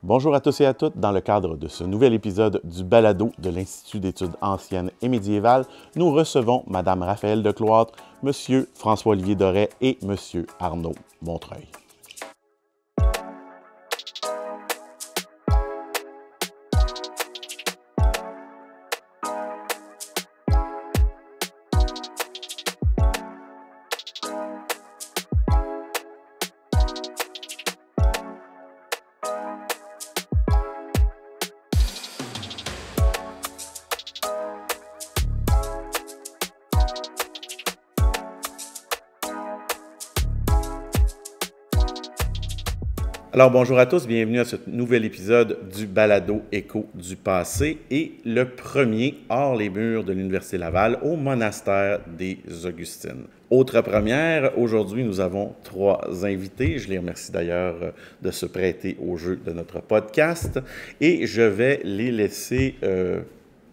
Bonjour à tous et à toutes. Dans le cadre de ce nouvel épisode du balado de l'Institut d'études anciennes et médiévales, nous recevons Mme Raphaëlle Decloître, M. François-Olivier Doré et M. Arnaud Montreuil. Alors, bonjour à tous, bienvenue à ce nouvel épisode du balado Écho du passé et le premier hors les murs de l'Université Laval au monastère des Augustines. Autre première, aujourd'hui nous avons 3 invités, je les remercie d'ailleurs de se prêter au jeu de notre podcast et je vais les laisser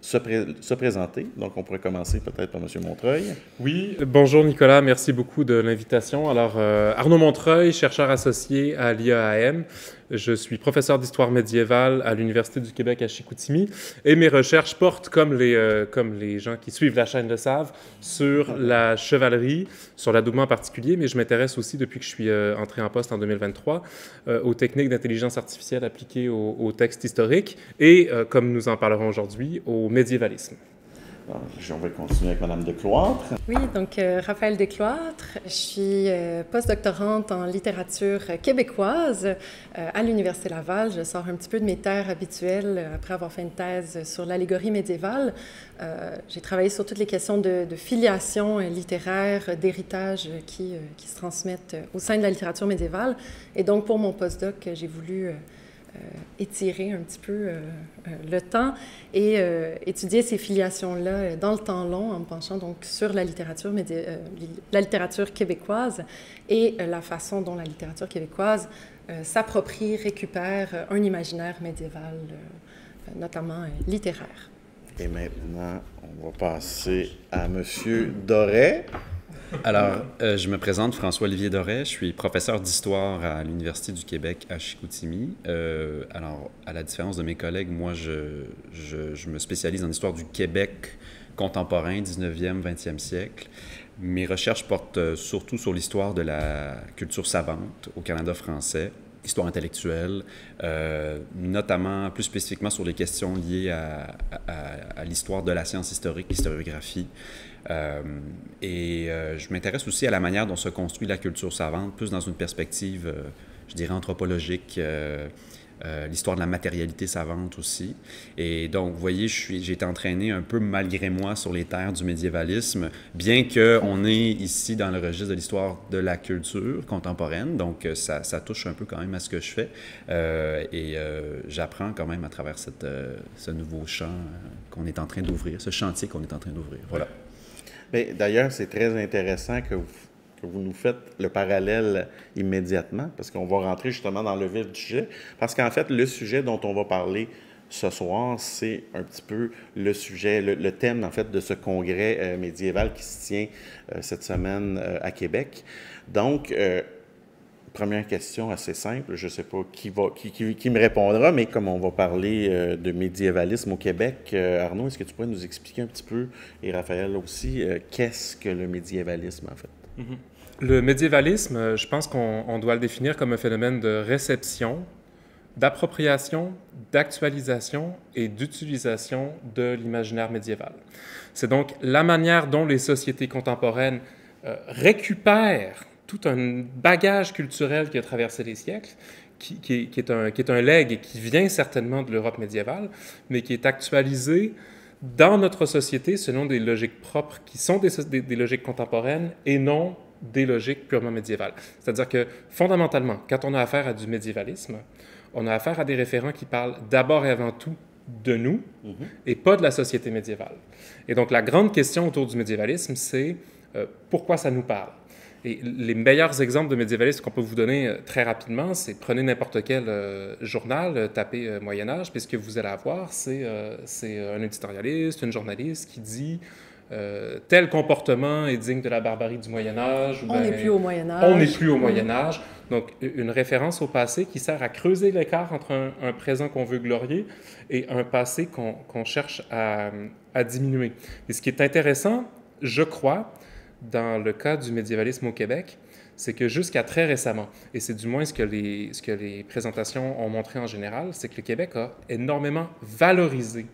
se présenter. Donc, on pourrait commencer peut-être par M. Montreuil. Oui, bonjour Nicolas, merci beaucoup de l'invitation. Alors, Arnaud Montreuil, chercheur associé à l'IAAM. Je suis professeur d'histoire médiévale à l'Université du Québec à Chicoutimi et mes recherches portent, comme les gens qui suivent la chaîne le savent, sur la chevalerie, sur l'adoubement en particulier, mais je m'intéresse aussi, depuis que je suis entré en poste en 2023, aux techniques d'intelligence artificielle appliquées au texte historique et, comme nous en parlerons aujourd'hui, au médiévalisme. On va continuer avec Mme Decloître. Oui, donc Raphaëlle Decloître. Je suis postdoctorante en littérature québécoise à l'Université Laval. Je sors un petit peu de mes terres habituelles après avoir fait une thèse sur l'allégorie médiévale. J'ai travaillé sur toutes les questions de filiation littéraire, d'héritage qui se transmettent au sein de la littérature médiévale. Et donc, pour mon postdoc, j'ai voulu étirer un petit peu le temps et étudier ces filiations-là dans le temps long en me penchant donc sur la littérature québécoise et la façon dont la littérature québécoise s'approprie, récupère un imaginaire médiéval, notamment littéraire. Et maintenant, on va passer à M. Doré. Alors, je me présente, François-Olivier Doré, je suis professeur d'histoire à l'Université du Québec à Chicoutimi. Alors, à la différence de mes collègues, moi, je me spécialise en histoire du Québec contemporain, 19e, 20e siècle. Mes recherches portent surtout sur l'histoire de la culture savante au Canada français, histoire intellectuelle, notamment, plus spécifiquement sur les questions liées à l'histoire de la science historique, l'historiographie. Je m'intéresse aussi à la manière dont se construit la culture savante, plus dans une perspective, je dirais, anthropologique, l'histoire de la matérialité savante aussi. Et donc, vous voyez, j'ai été entraîné un peu malgré moi sur les terres du médiévalisme, bien qu'on est ici dans le registre de l'histoire de la culture contemporaine, donc ça touche un peu quand même à ce que je fais. J'apprends quand même à travers ce nouveau champ qu'on est en train d'ouvrir, ce chantier qu'on est en train d'ouvrir. Voilà. D'ailleurs, c'est très intéressant que vous nous faites le parallèle immédiatement, parce qu'on va rentrer justement dans le vif du sujet. Parce qu'en fait, le sujet dont on va parler ce soir, c'est un petit peu le sujet, le thème en fait de ce congrès médiéval qui se tient cette semaine à Québec. Donc, première question assez simple, je ne sais pas qui me répondra, mais comme on va parler de médiévalisme au Québec, Arnaud, est-ce que tu pourrais nous expliquer un petit peu, et Raphaël aussi, qu'est-ce que le médiévalisme en fait? Mm-hmm. Le médiévalisme, je pense qu'on doit le définir comme un phénomène de réception, d'appropriation, d'actualisation et d'utilisation de l'imaginaire médiéval. C'est donc la manière dont les sociétés contemporaines récupèrent tout un bagage culturel qui a traversé les siècles, qui est un legs et qui vient certainement de l'Europe médiévale, mais qui est actualisé dans notre société selon des logiques propres qui sont des logiques contemporaines et non des logiques purement médiévales. C'est-à-dire que, fondamentalement, quand on a affaire à du médiévalisme, on a affaire à des référents qui parlent d'abord et avant tout de nous et pas de la société médiévale. Et donc, la grande question autour du médiévalisme, c'est pourquoi ça nous parle? Et les meilleurs exemples de médiévalisme qu'on peut vous donner très rapidement, c'est prenez n'importe quel journal, tapez Moyen-Âge, puis ce que vous allez avoir, c'est un éditorialiste, une journaliste qui dit tel comportement est digne de la barbarie du Moyen Âge. On n'est plus au Moyen Âge. On n'est plus au Moyen Âge. Donc, une référence au passé qui sert à creuser l'écart entre un présent qu'on veut glorier et un passé qu'on cherche à diminuer. Et ce qui est intéressant, je crois, dans le cas du médiévalisme au Québec, c'est que jusqu'à très récemment, et c'est du moins ce que les présentations ont montré en général, c'est que le Québec a énormément valorisé,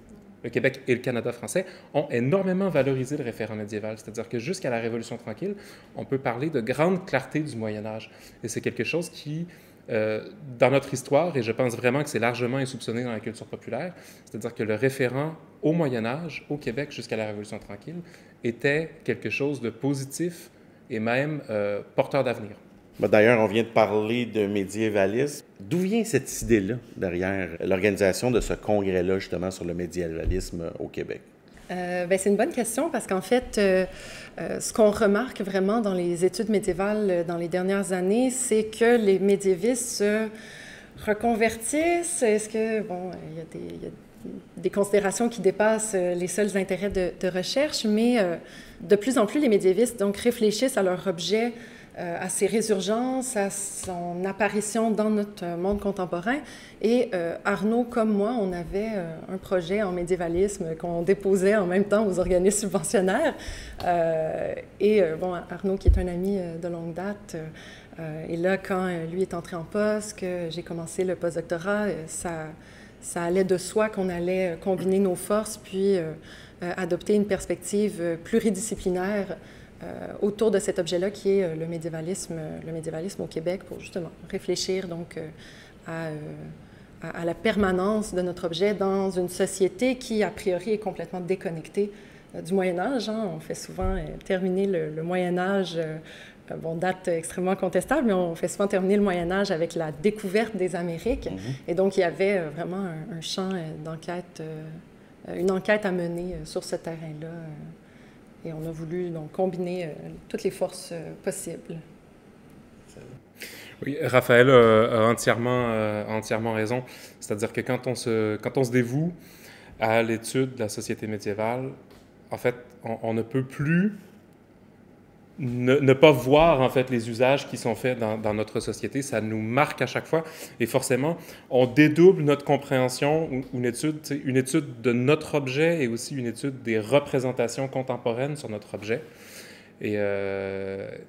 le Québec et le Canada français ont énormément valorisé le référent médiéval. C'est-à-dire que jusqu'à la Révolution tranquille, on peut parler de grande clarté du Moyen Âge. Et c'est quelque chose qui, dans notre histoire, et je pense vraiment que c'est largement insoupçonné dans la culture populaire, c'est-à-dire que le référent au Moyen Âge, au Québec jusqu'à la Révolution tranquille, était quelque chose de positif et même porteur d'avenir. D'ailleurs, on vient de parler de médiévalisme. D'où vient cette idée-là derrière l'organisation de ce congrès-là, justement, sur le médiévalisme au Québec? C'est une bonne question parce qu'en fait, ce qu'on remarque vraiment dans les études médiévales dans les dernières années, c'est que les médiévistes se reconvertissent. Est-ce que, bon, il y a des considérations qui dépassent les seuls intérêts de recherche, mais de plus en plus, les médiévistes donc réfléchissent à leur objet, à ses résurgences, à son apparition dans notre monde contemporain. Et Arnaud, comme moi, on avait un projet en médiévalisme qu'on déposait en même temps aux organismes subventionnaires. Arnaud, qui est un ami de longue date, et là, quand lui est entré en poste, que j'ai commencé le postdoctorat, ça allait de soi qu'on allait combiner nos forces, puis adopter une perspective pluridisciplinaire autour de cet objet-là qui est le médiévalisme au Québec, pour justement réfléchir donc à la permanence de notre objet dans une société qui, a priori, est complètement déconnectée du Moyen Âge. Hein. On fait souvent terminer le Moyen Âge, date extrêmement contestable, mais on fait souvent terminer le Moyen Âge avec la découverte des Amériques. Et donc, il y avait vraiment un champ d'enquête, une enquête à mener sur ce terrain-là. Et on a voulu donc combiner toutes les forces possibles. Oui, Raphaël a entièrement raison. C'est-à-dire que quand on se dévoue à l'étude de la société médiévale, en fait, on ne peut plus ne pas voir, en fait, les usages qui sont faits dans notre société. Ça nous marque à chaque fois. Et forcément, on dédouble notre compréhension ou une étude de notre objet et aussi une étude des représentations contemporaines sur notre objet. Et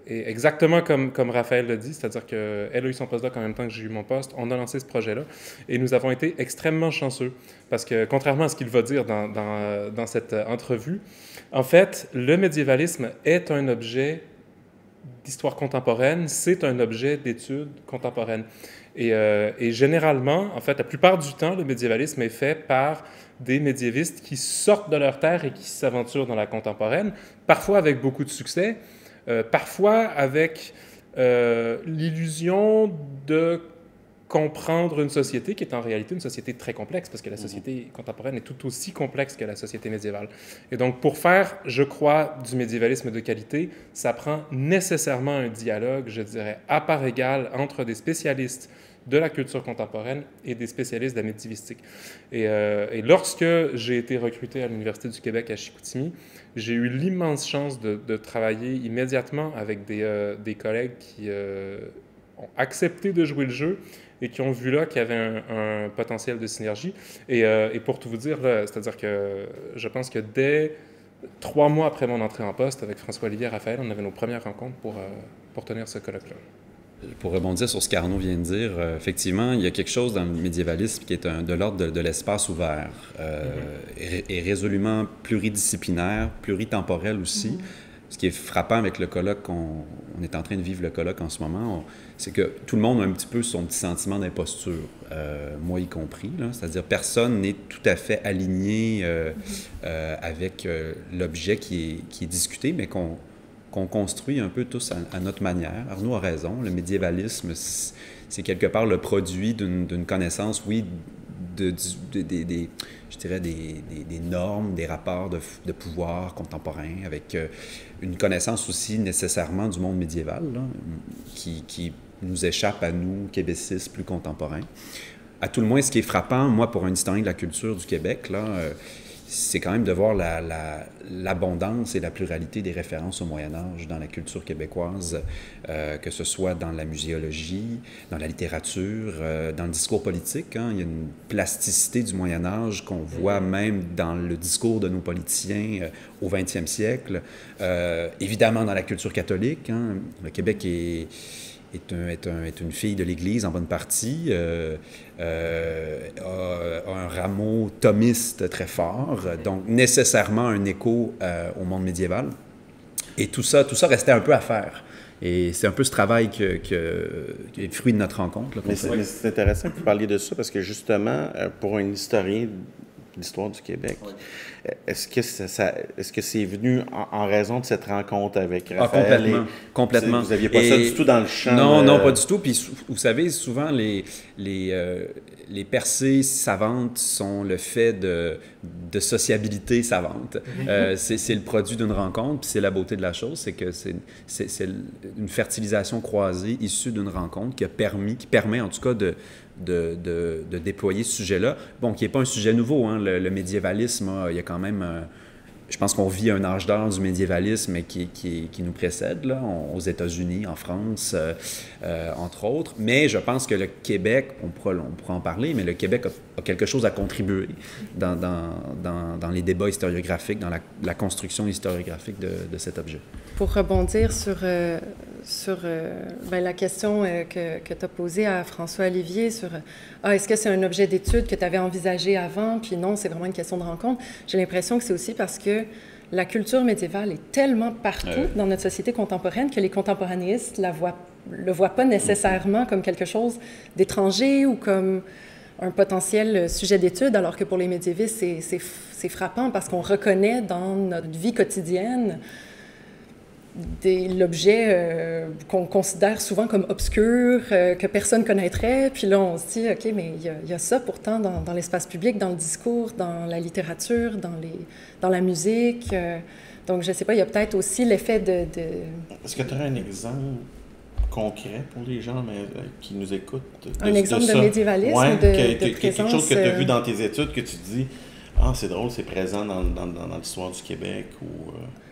exactement comme Raphaël l'a dit, c'est-à-dire qu'elle a eu son postdoc en même temps que j'ai eu mon poste, on a lancé ce projet-là et nous avons été extrêmement chanceux parce que, contrairement à ce qu'il va dire dans cette entrevue, en fait, le médiévalisme est un objet d'histoire contemporaine, c'est un objet d'étude contemporaine. Et généralement, en fait, la plupart du temps, le médiévalisme est fait par des médiévistes qui sortent de leur terre et qui s'aventurent dans la contemporaine, parfois avec beaucoup de succès, parfois avec l'illusion de comprendre une société qui est en réalité une société très complexe, parce que la société contemporaine est tout aussi complexe que la société médiévale. Et donc, pour faire, je crois, du médiévalisme de qualité, ça prend nécessairement un dialogue, je dirais, à part égale entre des spécialistes de la culture contemporaine et des spécialistes de la médiévistique. Et lorsque j'ai été recruté à l'Université du Québec à Chicoutimi, j'ai eu l'immense chance de travailler immédiatement avec des collègues qui ont accepté de jouer le jeu et qui ont vu là qu'il y avait un potentiel de synergie. Et pour tout vous dire, c'est-à-dire que je pense que dès 3 mois après mon entrée en poste, avec François-Olivier et Raphaël, on avait nos premières rencontres pour tenir ce colloque-là. Pour rebondir sur ce qu'Arnaud vient de dire, effectivement, il y a quelque chose dans le médiévalisme qui est de l'ordre de l'espace ouvert et résolument pluridisciplinaire, pluritemporel aussi. Ce qui est frappant avec le colloque, on est en train de vivre le colloque en ce moment, c'est que tout le monde a un petit peu son petit sentiment d'imposture, moi y compris. C'est-à-dire personne n'est tout à fait aligné avec l'objet qui est discuté, mais qu'on construit un peu tous à notre manière. Arnaud a raison, le médiévalisme, c'est quelque part le produit d'une connaissance, oui, je dirais des normes, des rapports de pouvoir contemporains, avec une connaissance aussi nécessairement du monde médiéval, là, qui nous échappe à nous, québécistes plus contemporains. À tout le moins, ce qui est frappant, moi, pour un historien de la culture du Québec, là, c'est quand même de voir l'abondance et la pluralité des références au Moyen-Âge dans la culture québécoise, que ce soit dans la muséologie, dans la littérature, dans le discours politique. Hein. Il y a une plasticité du Moyen-Âge qu'on voit même dans le discours de nos politiciens au 20e siècle. Évidemment, dans la culture catholique. Hein. Le Québec est une fille de l'Église en bonne partie, a un rameau thomiste très fort, donc nécessairement un écho au monde médiéval. Et tout ça restait un peu à faire. Et c'est un peu ce travail qui est fruit de notre rencontre. Là, mais c'est intéressant que vous parliez de ça, parce que justement, pour un historien d'histoire du Québec, est-ce que c'est venu en raison de cette rencontre avec Raphaël? Complètement. Vous n'aviez pas ça du tout dans le champ? Non, pas du tout. Puis vous savez, souvent, les percées savantes sont le fait de sociabilité savante. C'est le produit d'une rencontre, puis c'est la beauté de la chose, c'est que c'est une fertilisation croisée issue d'une rencontre qui permet en tout cas de déployer ce sujet-là. Bon, qui n'est pas un sujet nouveau, hein. Le médiévalisme, il y a quand même... je pense qu'on vit un âge d'or du médiévalisme qui nous précède, là, aux États-Unis, en France, entre autres. Mais je pense que le Québec, on pourra en parler, mais le Québec a quelque chose à contribuer dans les débats historiographiques, dans la construction historiographique de cet objet. Pour rebondir sur la question que tu as posée à François-Olivier sur est-ce que c'est un objet d'étude que tu avais envisagé avant, puis non, c'est vraiment une question de rencontre. J'ai l'impression que c'est aussi parce que la culture médiévale est tellement partout dans notre société contemporaine que les contemporanéistes le voient pas nécessairement comme quelque chose d'étranger ou comme un potentiel sujet d'étude, alors que pour les médiévistes, c'est frappant parce qu'on reconnaît dans notre vie quotidienne l'objet qu'on considère souvent comme obscur, que personne connaîtrait. Puis là, on se dit, OK, mais il y a ça pourtant dans l'espace public, dans le discours, dans la littérature, dans la musique. Donc, je ne sais pas, il y a peut-être aussi l'effet de... Est-ce que tu aurais un exemple concret pour les gens qui nous écoutent? Un exemple de médiévalisme, ouais, de présence... Quelque chose que tu as vu dans tes études que tu te dis, c'est drôle, c'est présent dans l'histoire du Québec ou...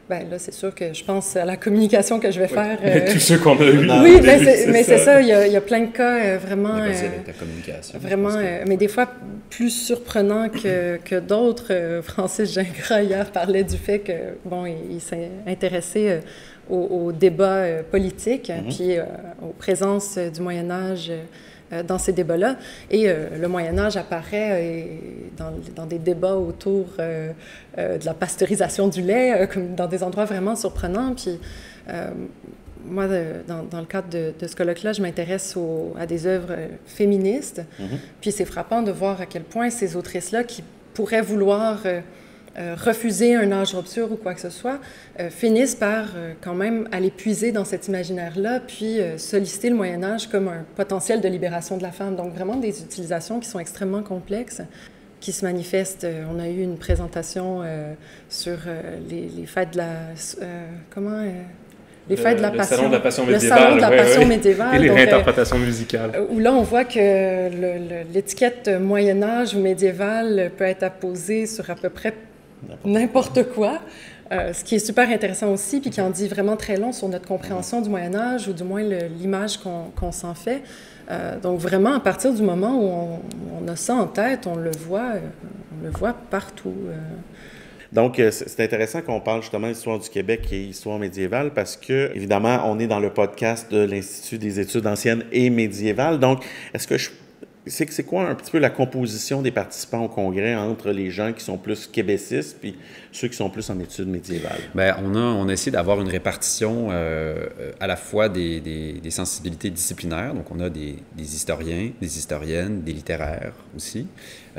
Bien, là, c'est sûr que je pense à la communication que je vais faire. Tous ceux qu'on a eus. Oui, mais c'est ça. Il y a plein de cas vraiment... avec la communication. Vraiment, mais des fois plus surprenants que d'autres. Francis Gingras, hier, parlait du fait que, bon, il s'est intéressé au débat politique, puis aux présences du Moyen-Âge dans ces débats-là. Et le Moyen-Âge apparaît dans des débats autour de la pasteurisation du lait, comme dans des endroits vraiment surprenants. Puis moi, dans le cadre de ce colloque-là, je m'intéresse à des œuvres féministes. Puis c'est frappant de voir à quel point ces autrices-là, qui pourraient vouloir refuser un âge obscur ou quoi que ce soit, finissent par quand même aller puiser dans cet imaginaire-là, puis solliciter le Moyen-Âge comme un potentiel de libération de la femme. Donc vraiment des utilisations qui sont extrêmement complexes, qui se manifestent. On a eu une présentation sur les fêtes de la... les fêtes de la Passion. Le Salon de la Passion médiévale. Le Salon de la Passion médiévale. Et les réinterprétations musicales. Où là, on voit que l'étiquette Moyen-Âge ou médiéval peut être apposée sur à peu près n'importe quoi, ce qui est super intéressant aussi, puis qui en dit vraiment très long sur notre compréhension du Moyen-Âge, ou du moins l'image qu'on s'en fait. Donc vraiment, à partir du moment où on a ça en tête, on le voit partout. Donc, c'est intéressant qu'on parle justement d'histoire du Québec et histoire médiévale parce que, évidemment, on est dans le podcast de l'Institut des études anciennes et médiévales. Donc, c'est quoi un petit peu la composition des participants au congrès entre les gens qui sont plus québécistes puis ceux qui sont plus en études médiévales? Bien, on a essayé d'avoir une répartition à la fois des sensibilités disciplinaires. Donc, on a des historiens, des historiennes, des littéraires aussi,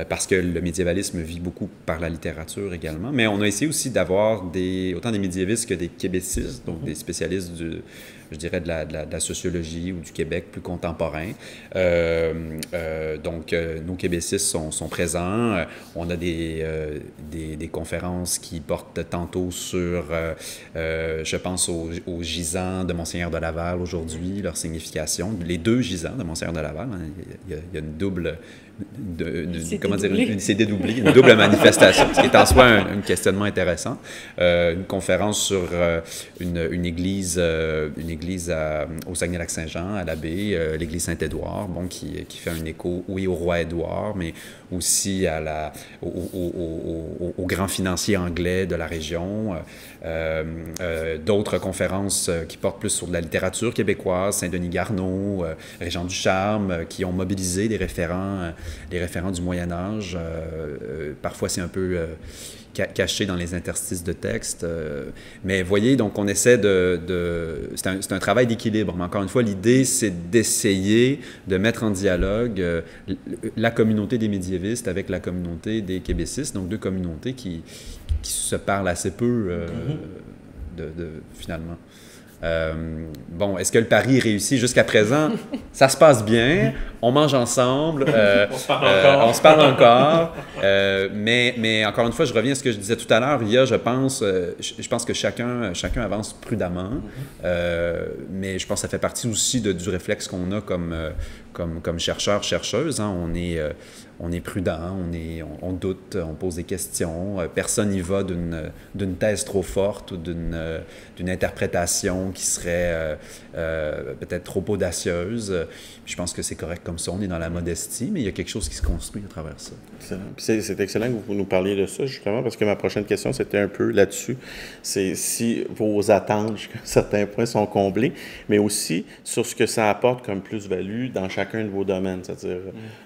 parce que le médiévalisme vit beaucoup par la littérature également. Mais on a essayé aussi d'avoir autant des médiévistes que des québécistes, donc des spécialistes je dirais, de la sociologie ou du Québec plus contemporain. Donc, nos québécistes sont présents. On a des conférences qui portent tantôt sur, je pense, aux gisants de Monseigneur de Laval aujourd'hui, leur signification. Les 2 gisants de Monseigneur de Laval, hein, il y a une double... c'est dédoublé, une double manifestation, ce qui est en soi un questionnement intéressant. Une conférence sur une église au Saguenay-Lac-Saint-Jean, à la baie, l'église Saint-Édouard, bon, qui fait un écho, oui, au roi Édouard, mais aussi aux grands financiers anglais de la région. D'autres conférences qui portent plus sur de la littérature québécoise, Saint-Denis Garneau, Régent Ducharme, qui ont mobilisé les référents du Moyen Âge. Parfois, c'est un peu caché dans les interstices de texte. Mais voyez, donc on essaie c'est un travail d'équilibre. Mais encore une fois, l'idée, c'est d'essayer de mettre en dialogue la communauté des médiévistes avec la communauté des québécistes, donc 2 communautés qui se parlent assez peu, finalement. Bon, est-ce que le pari est réussi jusqu'à présent? Ça se passe bien, on mange ensemble, on se parle encore, mais encore une fois, je reviens à ce que je disais tout à l'heure, je pense que chacun avance prudemment, mais je pense que ça fait partie aussi du réflexe qu'on a comme chercheurs, chercheuses, hein. On est prudent, on doute, on pose des questions. Personne n'y va d'une thèse trop forte ou d'une interprétation qui serait peut-être trop audacieuse. Je pense que c'est correct comme ça. On est dans la modestie, mais il y a quelque chose qui se construit à travers ça. Excellent. Puis c'est excellent que vous nous parliez de ça, justement, parce que ma prochaine question, c'était un peu là-dessus. C'est si vos attentes, jusqu'à certains points, sont comblées, mais aussi sur ce que ça apporte comme plus-value dans chacun de vos domaines, c'est-à-dire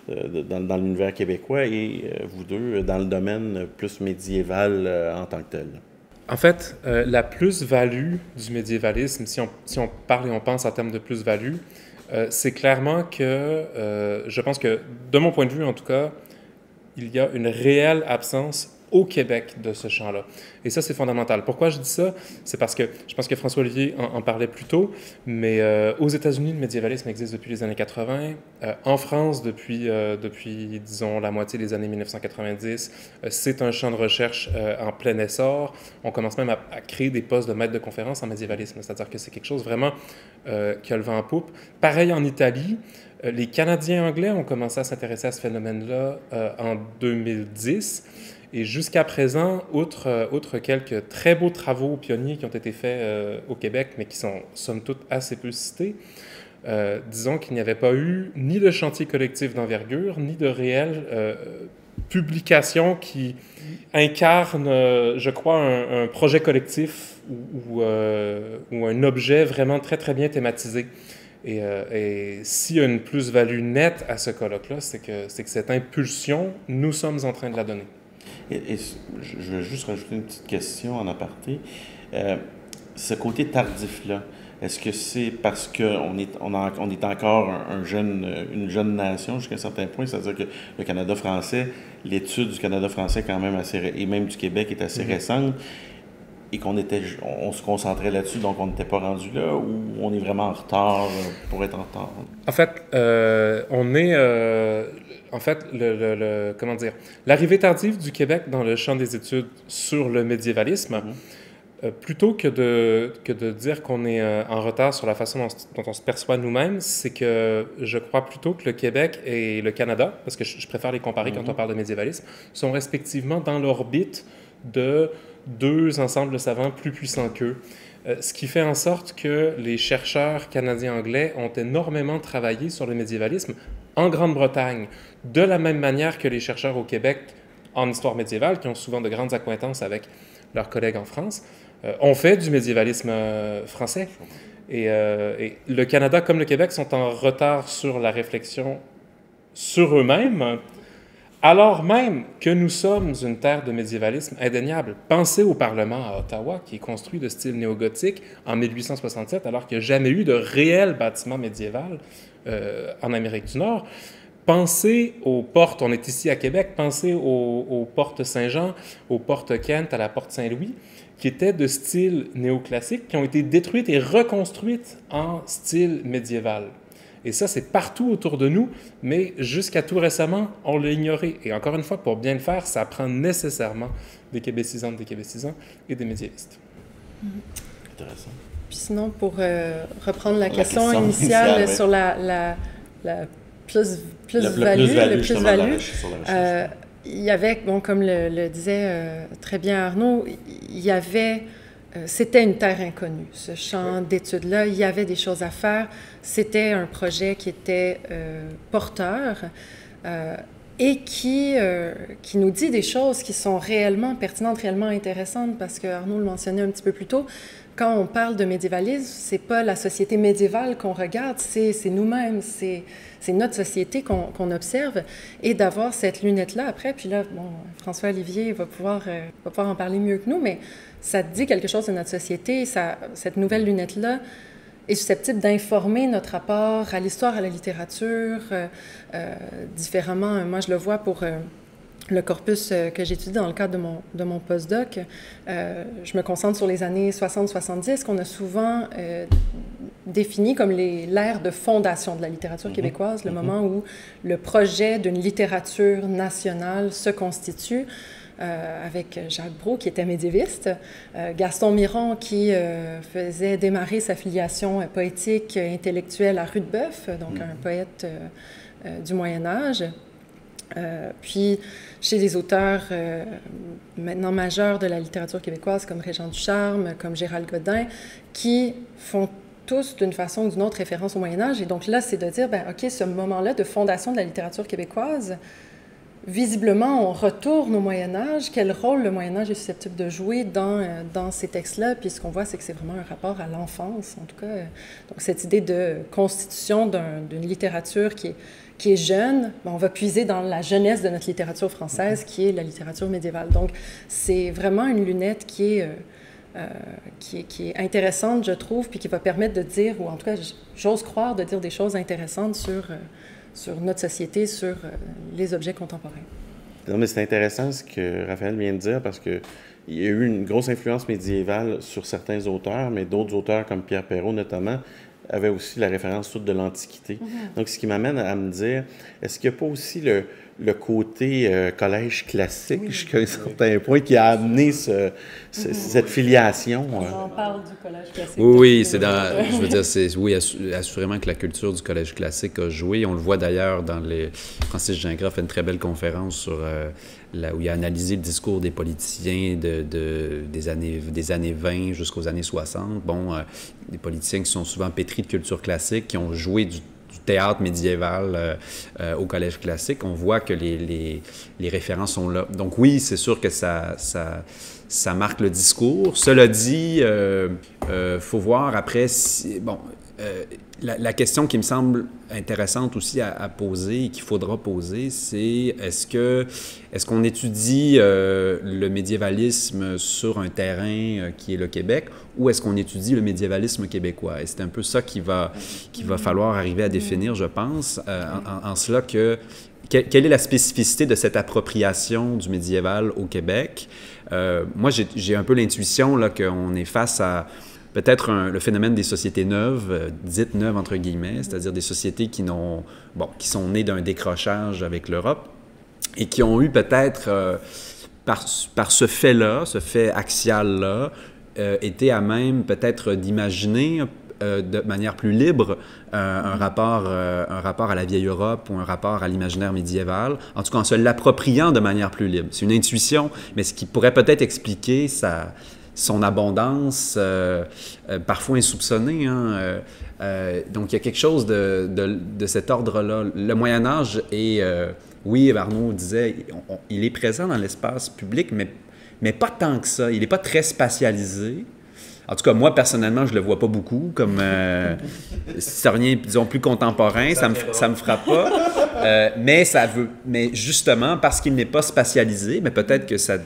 dans l'univers québécois et vous 2 dans le domaine plus médiéval en tant que tel. En fait, la plus-value du médiévalisme, si on parle et on pense en termes de plus-value, c'est clairement que, je pense que, de mon point de vue en tout cas, il y a une réelle absence au Québec de ce champ-là. Et ça, c'est fondamental. Pourquoi je dis ça? C'est parce que je pense que François-Olivier en parlait plus tôt, mais aux États-Unis, le médiévalisme existe depuis les années 80. En France, depuis, disons, la moitié des années 1990, c'est un champ de recherche en plein essor. On commence même à créer des postes de maître de conférence en médiévalisme, c'est-à-dire que c'est quelque chose vraiment qui a le vent en poupe. Pareil en Italie. Les Canadiens anglais ont commencé à s'intéresser à ce phénomène-là en 2010. Et jusqu'à présent, outre quelques très beaux travaux pionniers qui ont été faits au Québec, mais qui sont somme toute assez peu cités, disons qu'il n'y avait pas eu ni de chantier collectif d'envergure, ni de réelle publication qui incarne, je crois, un projet collectif ou un objet vraiment très, très bien thématisé. Et s'il y a une plus-value nette à ce colloque-là, c'est que cette impulsion, nous sommes en train de la donner. Et je veux juste rajouter une petite question en aparté. Ce côté tardif-là, est-ce que c'est parce qu'on est encore une jeune nation jusqu'à un certain point, c'est-à-dire que le Canada français, l'étude du Canada français quand même et même du Québec est assez récente, et on se concentrait là-dessus, donc on n'était pas rendu là, ou on est vraiment en retard pour être en retard? En fait, comment dire, l'arrivée tardive du Québec dans le champ des études sur le médiévalisme, plutôt que de dire qu'on est en retard sur la façon dont on se perçoit nous-mêmes, c'est que je crois plutôt que le Québec et le Canada, parce que je préfère les comparer quand on parle de médiévalisme, sont respectivement dans l'orbite de 2 ensembles savants plus puissants qu'eux. Ce qui fait en sorte que les chercheurs canadiens-anglais ont énormément travaillé sur le médiévalisme en Grande-Bretagne, de la même manière que les chercheurs au Québec en histoire médiévale, qui ont souvent de grandes accointances avec leurs collègues en France, ont fait du médiévalisme français. Et le Canada comme le Québec sont en retard sur la réflexion sur eux-mêmes, alors même que nous sommes une terre de médiévalisme indéniable. Pensez au Parlement à Ottawa, qui est construit de style néo-gothique en 1867, alors qu'il n'y a jamais eu de réel bâtiment médiéval en Amérique du Nord. Pensez aux portes, on est ici à Québec, pensez aux portes Saint-Jean, aux portes Kent, à la porte Saint-Louis, qui étaient de style néoclassique, qui ont été détruites et reconstruites en style médiéval. Et ça, c'est partout autour de nous, mais jusqu'à tout récemment, on l'a ignoré. Et encore une fois, pour bien le faire, ça prend nécessairement des québécisantes, des québécisans et des médiévistes. Intéressant. Puis sinon, pour reprendre la question initiale sur la plus-value, le plus-value, il y avait, bon, comme le disait très bien Arnaud, il y avait... c'était une terre inconnue, ce champ d'études-là. Il y avait des choses à faire. C'était un projet qui était porteur et qui nous dit des choses qui sont réellement pertinentes, réellement intéressantes, parce que Arnaud le mentionnait un petit peu plus tôt. Quand on parle de médiévalisme, c'est pas la société médiévale qu'on regarde, c'est nous-mêmes, c'est notre société qu'on observe, et d'avoir cette lunette-là après, puis là, bon, François-Olivier va pouvoir en parler mieux que nous, mais ça dit quelque chose de notre société, cette nouvelle lunette-là est susceptible d'informer notre rapport à l'histoire, à la littérature, différemment. Moi, je le vois pour... le corpus que j'étudie dans le cadre de mon postdoc, je me concentre sur les années 60-70, qu'on a souvent défini comme l'ère de fondation de la littérature québécoise, le moment où le projet d'une littérature nationale se constitue, avec Jacques Brault, qui était médiéviste, Gaston Miron, qui faisait démarrer sa filiation poétique intellectuelle à Rudebeuf, donc un poète du Moyen Âge. Puis, chez des auteurs maintenant majeurs de la littérature québécoise, comme Régent Ducharme, comme Gérald Godin, qui font tous, d'une façon ou d'une autre, référence au Moyen-Âge. Et donc là, c'est de dire, ben, OK, ce moment-là de fondation de la littérature québécoise, visiblement, on retourne au Moyen-Âge. Quel rôle le Moyen-Âge est susceptible de jouer dans ces textes-là? Puis ce qu'on voit, c'est que c'est vraiment un rapport à l'enfance, en tout cas. Donc, cette idée de constitution d'une littérature qui est jeune, on va puiser dans la jeunesse de notre littérature française, qui est la littérature médiévale. Donc, c'est vraiment une lunette qui est intéressante, je trouve, puis qui va permettre de dire, ou en tout cas, j'ose croire, de dire des choses intéressantes sur notre société, sur les objets contemporains. Non, mais c'est intéressant ce que Raphaël vient de dire, parce qu'il y a eu une grosse influence médiévale sur certains auteurs, mais d'autres auteurs, comme Pierre Perrault notamment, avait aussi la référence toute de l'Antiquité. Donc, ce qui m'amène à me dire, est-ce qu'il n'y a pas aussi le côté collège classique, jusqu'à un certain point, qui a amené cette filiation? On parle du collège classique. Oui, je veux dire, oui, assurément que la culture du collège classique a joué. On le voit d'ailleurs dans Francis Gingras fait une très belle conférence sur... où il a analysé le discours des politiciens des années 20 jusqu'aux années 60. Bon, des politiciens qui sont souvent pétris de culture classique, qui ont joué du théâtre médiéval au collège classique. On voit que les références sont là. Donc oui, c'est sûr que ça marque le discours. Cela dit, faut voir après si... Bon, la question qui me semble intéressante aussi à poser et qu'il faudra poser, c'est est-ce qu'on étudie le médiévalisme sur un terrain qui est le Québec, ou est-ce qu'on étudie le médiévalisme québécois? Et c'est un peu ça qu'il va falloir arriver à définir, je pense, en cela que... Quelle est la spécificité de cette appropriation du médiéval au Québec? Moi, j'ai un peu l'intuition là, qu'on est face à peut-être le phénomène des sociétés neuves, dites neuves entre guillemets, c'est-à-dire des sociétés qui sont nées d'un décrochage avec l'Europe et qui ont eu peut-être, par ce fait-là, ce fait axial-là, été à même peut-être d'imaginer de manière plus libre un rapport à la vieille Europe ou un rapport à l'imaginaire médiéval, en tout cas en se l'appropriant de manière plus libre. C'est une intuition, mais ce qui pourrait peut-être expliquer son abondance, parfois insoupçonnée. Donc, il y a quelque chose de cet ordre-là. Le Moyen-Âge est, oui, Arnaud disait, il est présent dans l'espace public, mais pas tant que ça. Il n'est pas très spatialisé. En tout cas, moi, personnellement, je ne le vois pas beaucoup comme historien, disons, plus contemporain. Ça me frappe pas. Mais justement, parce qu'il n'est pas spatialisé, mais peut-être que ça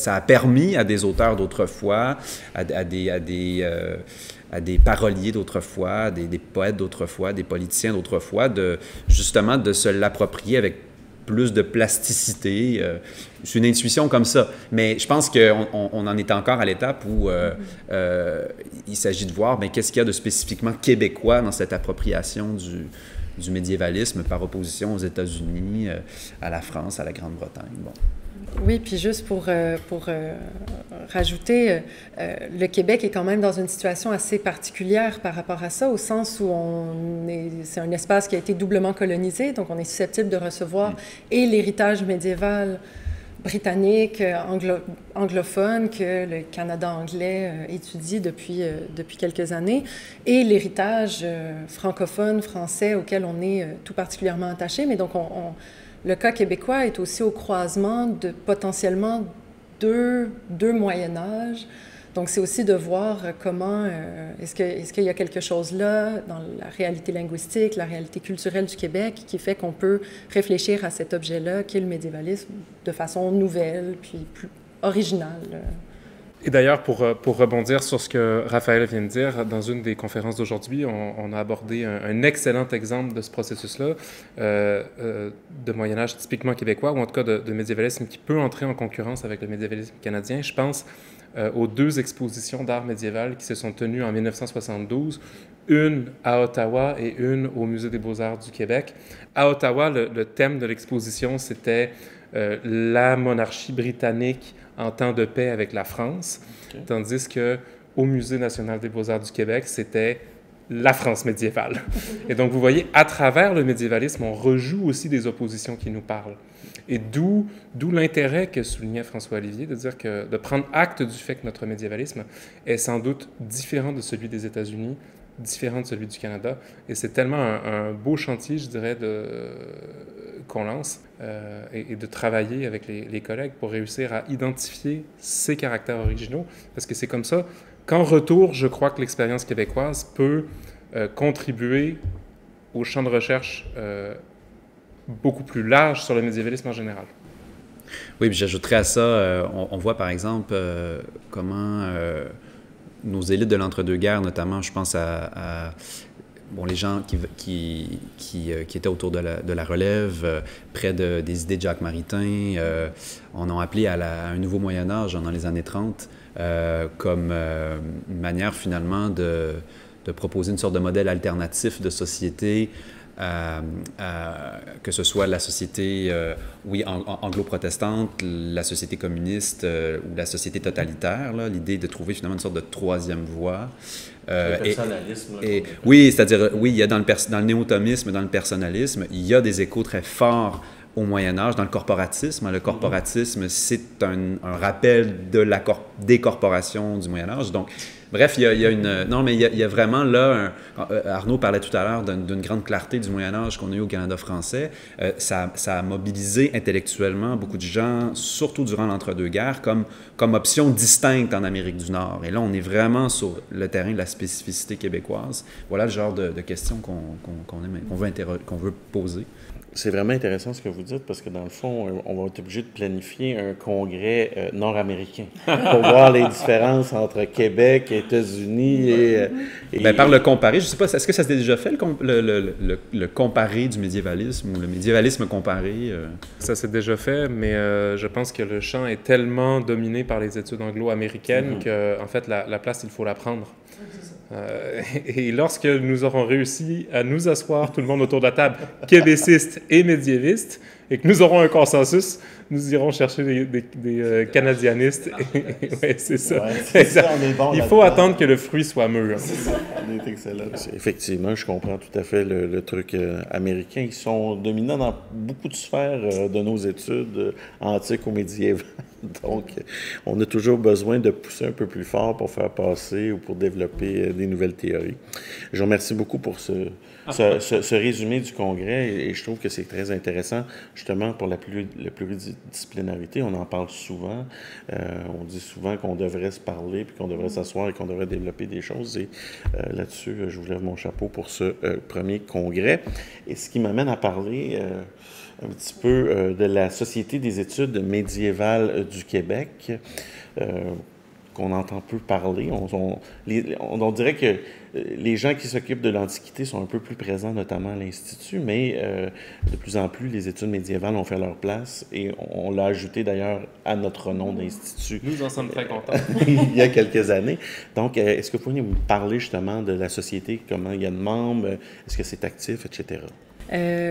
a permis à des auteurs d'autrefois, à des paroliers d'autrefois, des poètes d'autrefois, des politiciens d'autrefois, justement de se l'approprier avec plus de plasticité. C'est une intuition comme ça. Mais je pense qu'on en est encore à l'étape où il s'agit de voir qu'est-ce qu'il y a de spécifiquement québécois dans cette appropriation du médiévalisme par opposition aux États-Unis, à la France, à la Grande-Bretagne. Bon. Oui, puis juste pour rajouter, le Québec est quand même dans une situation assez particulière par rapport à ça, au sens où c'est un espace qui a été doublement colonisé, donc on est susceptible de recevoir et l'héritage médiéval britannique, anglophone, que le Canada anglais étudie depuis quelques années, et l'héritage francophone, français, auquel on est tout particulièrement attaché. Mais donc, le cas québécois est aussi au croisement de potentiellement deux Moyen-Âge. Donc, c'est aussi de voir comment, est-ce qu'il y a quelque chose là dans la réalité linguistique, la réalité culturelle du Québec qui fait qu'on peut réfléchir à cet objet-là, qui est le médiévalisme, de façon nouvelle, puis plus originale. Et d'ailleurs, pour rebondir sur ce que Raphaël vient de dire, dans une des conférences d'aujourd'hui, on a abordé un excellent exemple de ce processus-là, de Moyen-Âge typiquement québécois, ou en tout cas de médiévalisme qui peut entrer en concurrence avec le médiévalisme canadien. Je pense aux deux expositions d'art médiéval qui se sont tenues en 1972, une à Ottawa et une au Musée des Beaux-Arts du Québec. À Ottawa, le thème de l'exposition, c'était la monarchie britannique en temps de paix avec la France, tandis qu'au Musée national des Beaux-Arts du Québec, c'était la France médiévale. Et donc, vous voyez, à travers le médiévalisme, on rejoue aussi des oppositions qui nous parlent. Et d'où l'intérêt que soulignait François-Olivier de prendre acte du fait que notre médiévalisme est sans doute différent de celui des États-Unis, différent de celui du Canada. Et c'est tellement un beau chantier, je dirais, qu'on lance et de travailler avec les collègues pour réussir à identifier ces caractères originaux. Parce que c'est comme ça qu'en retour, je crois que l'expérience québécoise peut contribuer au champ de recherche beaucoup plus large sur le médiévalisme en général. Oui, puis j'ajouterais à ça, on voit par exemple comment nos élites de l'entre-deux-guerres, notamment, je pense à les gens qui étaient autour de la relève, près des idées de Jacques Maritain, on a appelé à un nouveau Moyen-Âge dans les années 30 comme une manière finalement de proposer une sorte de modèle alternatif de société, que ce soit la société anglo-protestante, la société communiste ou la société totalitaire, l'idée de trouver finalement une sorte de troisième voie. Le personnalisme. Oui, c'est-à-dire, oui, il y a dans le néo-thomisme, dans le personnalisme, il y a des échos très forts au Moyen-Âge, dans le corporatisme. Le corporatisme, c'est un rappel des corporations du Moyen-Âge. Donc, bref, il y a vraiment là, Arnaud parlait tout à l'heure d'une grande clarté du Moyen-Âge qu'on a eu au Canada français. Ça a mobilisé intellectuellement beaucoup de gens, surtout durant l'entre-deux-guerres, comme option distincte en Amérique du Nord. Et là, on est vraiment sur le terrain de la spécificité québécoise. Voilà le genre de questions qu'on veut poser. C'est vraiment intéressant ce que vous dites parce que dans le fond, on va être obligé de planifier un congrès nord-américain pour voir les différences entre Québec, États-Unis et... par le comparé, je ne sais pas, est-ce que ça s'est déjà fait, le comparé du médiévalisme ou le médiévalisme comparé? Ça s'est déjà fait, mais je pense que le champ est tellement dominé par les études anglo-américaines qu'en fait, la place, il faut la prendre. Et lorsque nous aurons réussi à nous asseoir tout le monde autour de la table, québécistes et médiévistes, et que nous aurons un consensus, nous irons chercher des canadianistes. Ouais, c'est ça. Ouais, c'est ça. Il faut attendre que le fruit soit mûr. C'est ça. On est excellent. Effectivement, je comprends tout à fait le truc américain. Ils sont dominants dans beaucoup de sphères de nos études antiques ou médiévales. Donc, on a toujours besoin de pousser un peu plus fort pour faire passer ou pour développer des nouvelles théories. Je vous remercie beaucoup pour ce résumé du congrès et je trouve que c'est très intéressant justement pour la pluridisciplinarité. On en parle souvent. On dit souvent qu'on devrait se parler puis qu'on devrait s'asseoir et qu'on devrait développer des choses. Et là-dessus, je vous lève mon chapeau pour ce premier congrès. Et ce qui m'amène à parler un petit peu de la Société des études médiévales du Québec. qu'on entend peu parler. On dirait que les gens qui s'occupent de l'Antiquité sont un peu plus présents, notamment à l'Institut, mais de plus en plus, les études médiévales ont fait leur place et on l'a ajouté d'ailleurs à notre nom d'Institut. Nous en sommes très contents. Il y a quelques années. Donc, est-ce que vous pourriez nous parler justement de la société, comment il y a de membres, est-ce que c'est actif, etc.?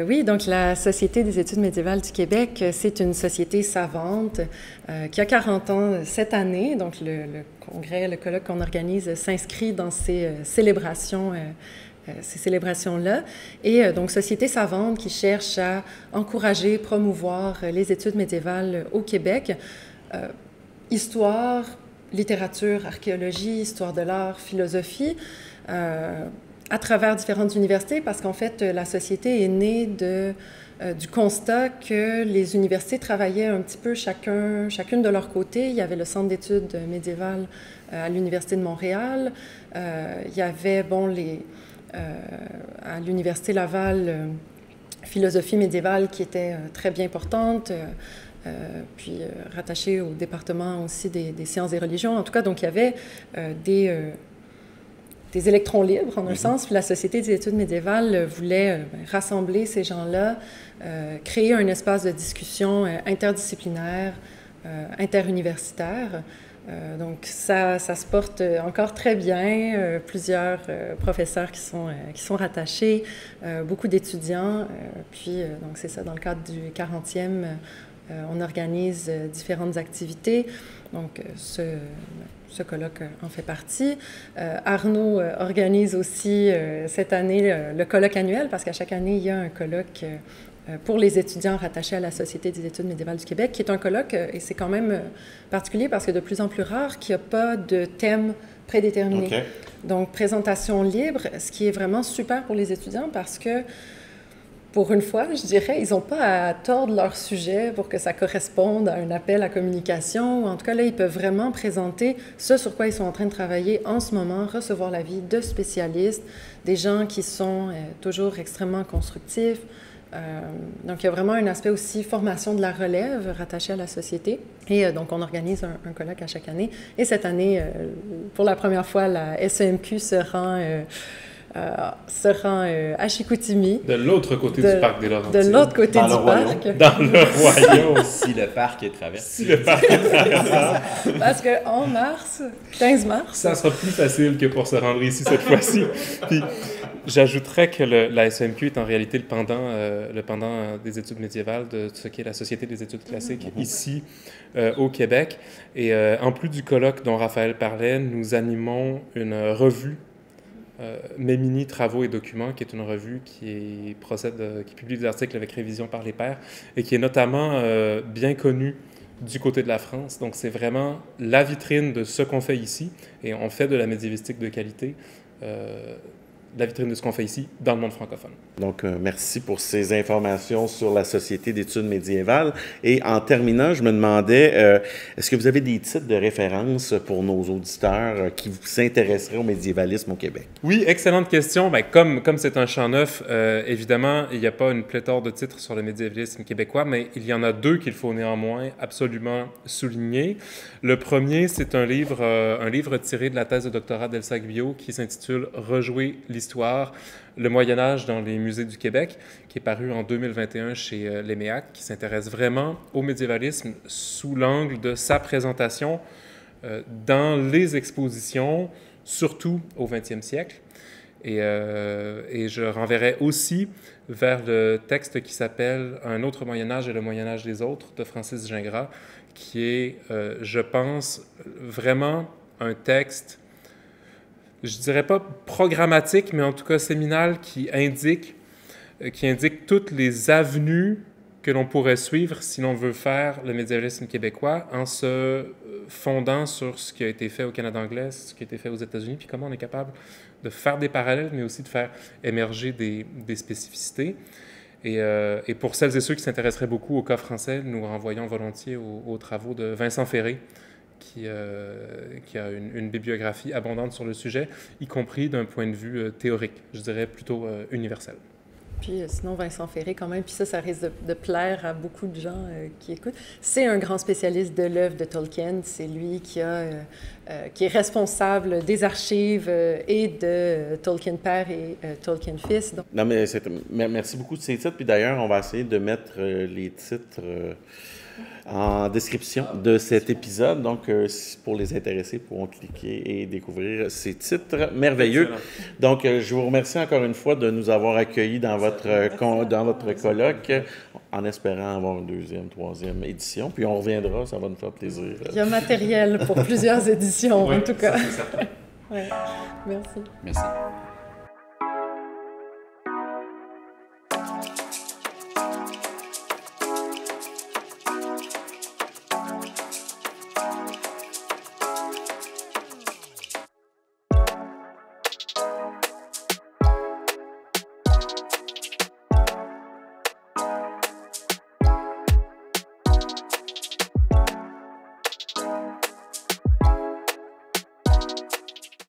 Oui, donc la Société des études médiévales du Québec, c'est une société savante qui a 40 ans cette année. Donc le congrès, le colloque qu'on organise s'inscrit dans ces célébrations-là. Et donc Société savante qui cherche à encourager, promouvoir les études médiévales au Québec. Histoire, littérature, archéologie, histoire de l'art, philosophie, à travers différentes universités, parce qu'en fait, la société est née du constat que les universités travaillaient un petit peu chacune de leur côté. Il y avait le Centre d'études médiévales à l'Université de Montréal. Il y avait, à l'Université Laval, philosophie médiévale qui était très bien portante, puis rattachée au département aussi des sciences et religions. En tout cas, donc il y avait des électrons libres, en un sens, puis la Société des études médiévales voulait rassembler ces gens-là, créer un espace de discussion interdisciplinaire, interuniversitaire. Donc, ça se porte encore très bien. Plusieurs professeurs qui sont rattachés, beaucoup d'étudiants. Puis, donc, c'est ça, dans le cadre du 40e, on organise différentes activités. Donc, ce colloque en fait partie. Arnaud organise aussi cette année le colloque annuel, parce qu'à chaque année, il y a un colloque pour les étudiants rattachés à la Société des études médiévales du Québec, qui est un colloque, et c'est quand même particulier parce que de plus en plus rare qu'il n'y a pas de thème prédéterminé. Okay. Donc, présentation libre, ce qui est vraiment super pour les étudiants parce que pour une fois, je dirais, ils n'ont pas à tordre leur sujet pour que ça corresponde à un appel à communication. En tout cas, là, ils peuvent vraiment présenter ce sur quoi ils sont en train de travailler en ce moment, recevoir l'avis de spécialistes, des gens qui sont toujours extrêmement constructifs. Donc, il y a vraiment un aspect aussi formation de la relève rattaché à la société. Et donc, on organise un colloque à chaque année. Et cette année, pour la première fois, la SEMQ se rend à Chicoutimi. De l'autre côté du parc des Laurentides. De l'autre côté du parc. Dans le royaume. Si le parc est traversé. Si le parc est traversé. Parce qu'en mars, 15 mars... Ça sera plus facile que pour se rendre ici cette fois-ci. Puis, j'ajouterais que la SEMQ est en réalité le pendant des études médiévales de ce qu'est la Société des études classiques ici au Québec. Et en plus du colloque dont Raphaël parlait, nous animons une revue Mémini Travaux et Documents, qui est une revue qui publie des articles avec révision par les pairs et qui est notamment bien connue du côté de la France. Donc, c'est vraiment la vitrine de ce qu'on fait ici et on fait de la médiévistique de qualité. La vitrine de ce qu'on fait ici dans le monde francophone. Donc, merci pour ces informations sur la Société d'études médiévales. Et en terminant, je me demandais, est-ce que vous avez des titres de référence pour nos auditeurs qui s'intéresseraient au médiévalisme au Québec? Oui, excellente question. Bien, comme c'est un champ neuf, évidemment, il n'y a pas une pléthore de titres sur le médiévalisme québécois, mais il y en a deux qu'il faut néanmoins absolument souligner. Le premier, c'est un livre tiré de la thèse de doctorat d'Elsa Guyot qui s'intitule « Rejouer l'histoire, le Moyen-Âge dans les musées du Québec », qui est paru en 2021 chez Léméac, qui s'intéresse vraiment au médiévalisme sous l'angle de sa présentation dans les expositions, surtout au 20e siècle. Et je renverrai aussi vers le texte qui s'appelle « Un autre Moyen-Âge et le Moyen-Âge des autres » de Francis Gingras, qui est, je pense, vraiment un texte, je dirais pas programmatique, mais en tout cas séminal, qui indique toutes les avenues que l'on pourrait suivre si l'on veut faire le médiévalisme québécois en se fondant sur ce qui a été fait au Canada anglais, ce qui a été fait aux États-Unis, puis comment on est capable de faire des parallèles, mais aussi de faire émerger des spécificités. Et pour celles et ceux qui s'intéresseraient beaucoup au cas français, nous renvoyons volontiers aux travaux de Vincent Ferré, qui a une bibliographie abondante sur le sujet, y compris d'un point de vue théorique, je dirais plutôt universel. Puis sinon, Vincent Ferré, quand même, puis ça risque de plaire à beaucoup de gens qui écoutent. C'est un grand spécialiste de l'œuvre de Tolkien. C'est lui qui a qui est responsable des archives et de Tolkien Père et Tolkien Fils. Donc... Non, mais merci beaucoup de ces titres. Puis d'ailleurs, on va essayer de mettre les titres en description de cet épisode. Donc, pour les intéressés, pourront cliquer et découvrir ces titres merveilleux. Excellent. Donc, je vous remercie encore une fois de nous avoir accueillis dans votre colloque, en espérant avoir une deuxième, troisième édition. Puis on reviendra, ça va nous faire plaisir. Il y a matériel pour plusieurs éditions, oui, en tout cas. Ça, c'est certain. Ouais. Merci. Merci.